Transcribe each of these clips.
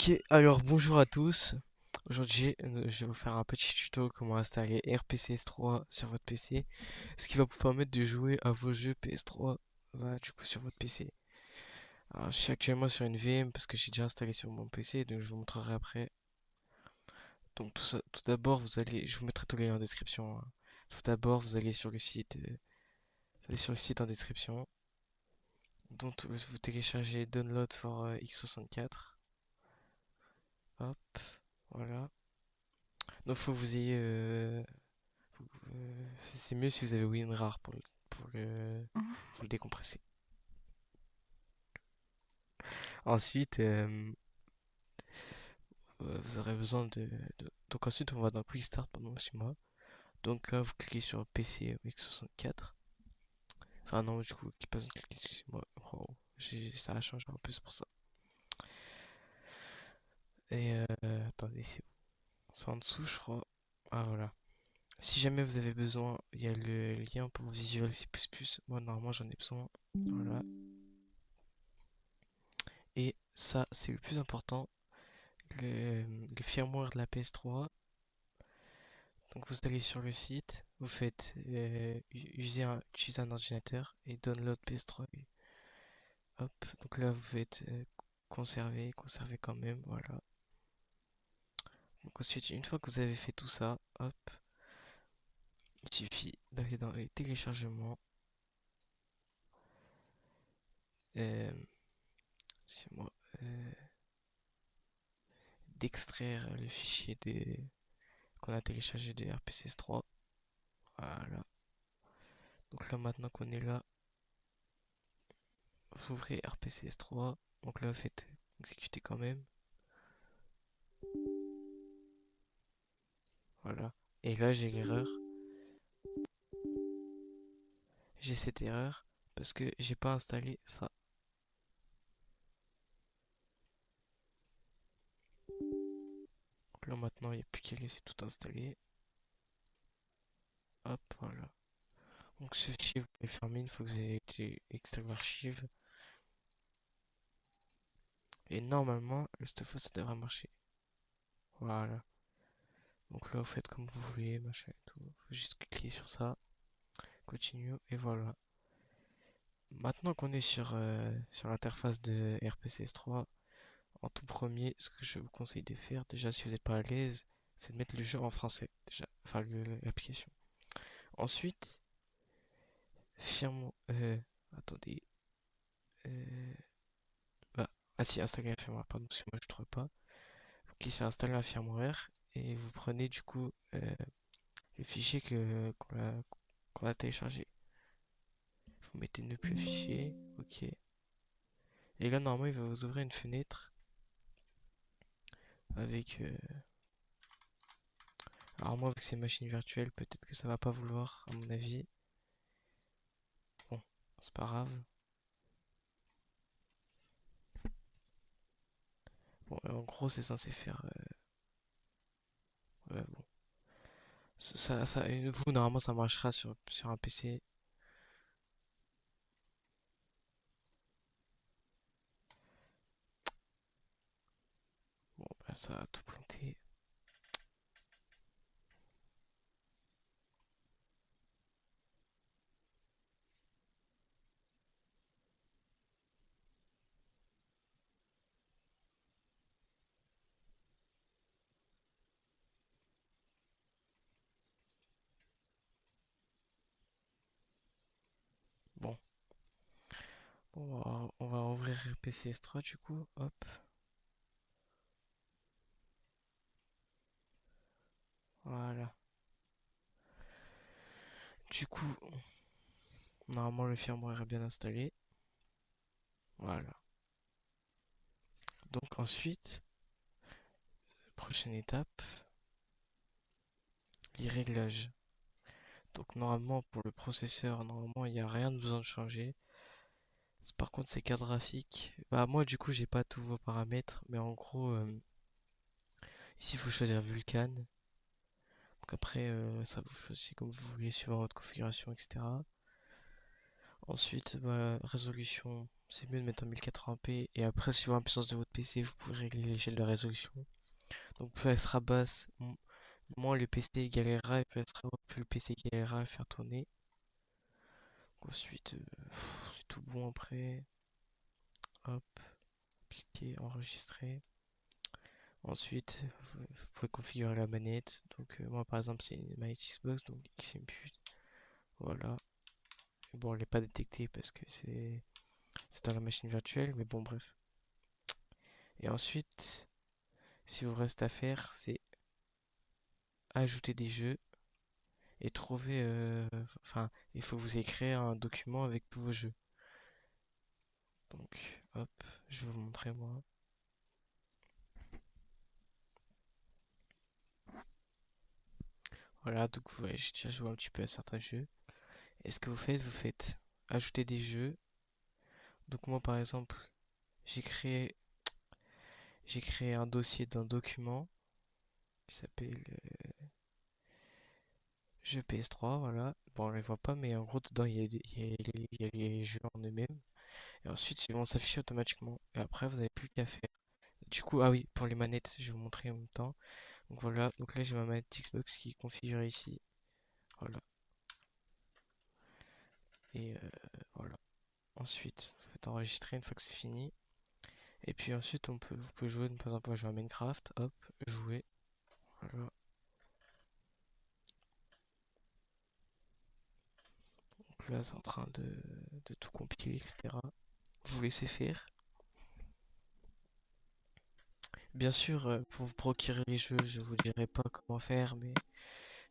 Ok, alors bonjour à tous. Aujourd'hui, je vais vous faire un petit tuto comment installer RPCS3 sur votre PC, ce qui va vous permettre de jouer à vos jeux PS3 du coup sur votre PC. Alors, je suis actuellement sur une VM parce que j'ai déjà installé sur mon PC, donc je vous montrerai après. Donc tout d'abord, je vous mettrai tous les liens en description, hein. Tout d'abord, vous allez sur le site, en description. Donc vous téléchargez Download for x64. Hop, voilà. Donc faut que vous ayez c'est mieux si vous avez WinRAR pour le, pour le décompresser. Ensuite, vous aurez besoin Donc ensuite, on va dans Quick Start pendant 6 mois. Donc là, vous cliquez sur PC x64. Enfin non, du coup, excusez-moi. Wow, ça a changé un peu, c'est pour ça. Et attendez, c'est en dessous, je crois. Ah voilà. Si jamais vous avez besoin, il y a le lien pour Visual C++. Moi, normalement, j'en ai besoin. Voilà. Et ça, c'est le plus important. Le firmware de la PS3. Donc vous allez sur le site, vous faites utiliser un ordinateur et download PS3. Hop, donc là vous faites conserver quand même, voilà. Donc ensuite, une fois que vous avez fait tout ça, hop, il suffit d'aller dans les téléchargements, euh, excusez-moi, euh, d'extraire le fichier qu'on a téléchargé de RPCS3. Voilà. Donc là maintenant qu'on est là, vous ouvrez RPCS3. Donc là vous faites exécuter quand même. Voilà. Et là j'ai l'erreur. J'ai cette erreur parce que j'ai pas installé ça. Donc là maintenant il n'y a plus qu'à laisser tout installer. Hop, voilà. Donc ce fichier vous pouvez le fermer une fois que vous avez été extraire l'archive. Et normalement, cette fois ça devrait marcher. Voilà. Donc là vous faites comme vous voulez, machin et tout. Faut juste cliquer sur ça. Continue et voilà. Maintenant qu'on est sur l'interface de RPCS3, en tout premier, ce que je vous conseille de faire, déjà si vous n'êtes pas à l'aise, c'est de mettre le jeu en français, déjà, enfin l'application. Ensuite, firme, attendez, euh, bah, ah si, installer un firmware, pardon, parce que moi je trouve pas. Vous cliquez sur installer un firmware et vous prenez du coup le fichier qu'on a téléchargé. Vous mettez ne plus afficher, ok. Et là normalement il va vous ouvrir une fenêtre avec alors moi vu que c'est une machine virtuelle, peut-être que ça va pas vouloir à mon avis. Bon, c'est pas grave. Bon, en gros c'est censé faire ouais, bon. Vous normalement ça marchera sur un PC. Bon bah ça a tout planté. Bon, on va ouvrir PCS3 du coup, hop, voilà. Du coup, normalement le firmware est bien installé, voilà. Donc ensuite, prochaine étape, les réglages. Donc normalement pour le processeur, normalement il n'y a rien de besoin de changer. Par contre ces cartes graphiques, bah moi du coup j'ai pas tous vos paramètres, mais en gros ici il faut choisir Vulkan. Donc après ça vous choisissez comme vous voulez suivant votre configuration, etc. Ensuite, bah, résolution c'est mieux de mettre en 1080p. Et après, suivant la puissance de votre PC, vous pouvez régler l'échelle de résolution. Donc plus elle sera basse, moins le PC galérera, et plus elle sera haute, plus le PC galérera à faire tourner. Ensuite, c'est tout bon après. Hop, cliquez, enregistrer. Ensuite, vous pouvez configurer la manette. Donc moi par exemple c'est une manette Xbox, donc XMPU. Voilà. Bon, elle n'est pas détectée parce que c'est dans la machine virtuelle, mais bon bref. Et ensuite, si vous reste à faire, c'est ajouter des jeux et trouver. Enfin, il faut que vous ayez créé un document avec tous vos jeux. Donc, hop, je vais vous montrer moi. Voilà, donc vous voyez, j'ai déjà joué un petit peu à certains jeux. Et ce que vous faites ajouter des jeux. Donc moi par exemple, j'ai créé j'ai créé un dossier d'un document qui s'appelle jeu PS3, voilà. Bon, on les voit pas, mais en gros dedans il y a les jeux en eux-mêmes. Et ensuite ils vont s'afficher automatiquement. Et après vous n'avez plus qu'à faire. Du coup, ah oui, pour les manettes, je vais vous montrer en même temps. Donc voilà, donc là j'ai ma manette Xbox qui est configurée ici. Voilà. Et voilà. Ensuite, vous faites enregistrer une fois que c'est fini. Et puis ensuite, vous pouvez jouer, par exemple, on va jouer à Minecraft, hop, jouer. Voilà. Donc là, c'est en train de tout compiler, etc. Vous laissez faire. Bien sûr, pour vous procurer les jeux, je vous dirai pas comment faire, mais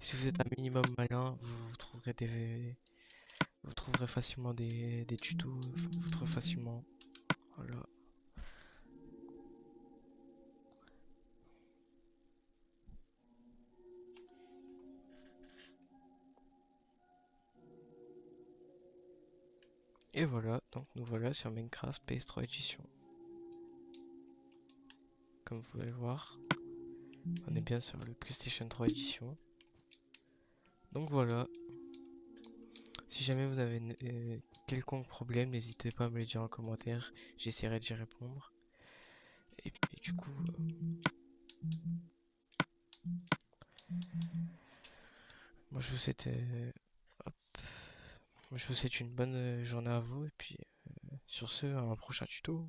si vous êtes un minimum malin, vous trouverez facilement des tutos, vous trouverez facilement. Voilà. Et voilà, donc nous voilà sur Minecraft PS3 Edition. Comme vous pouvez le voir, on est bien sur le PlayStation 3 Edition. Donc voilà, si jamais vous avez quelconque problème, n'hésitez pas à me le dire en commentaire, j'essaierai d'y répondre. Et puis du coup, moi je vous souhaite, hop, moi, je vous souhaite une bonne journée à vous, et puis sur ce, à un prochain tuto.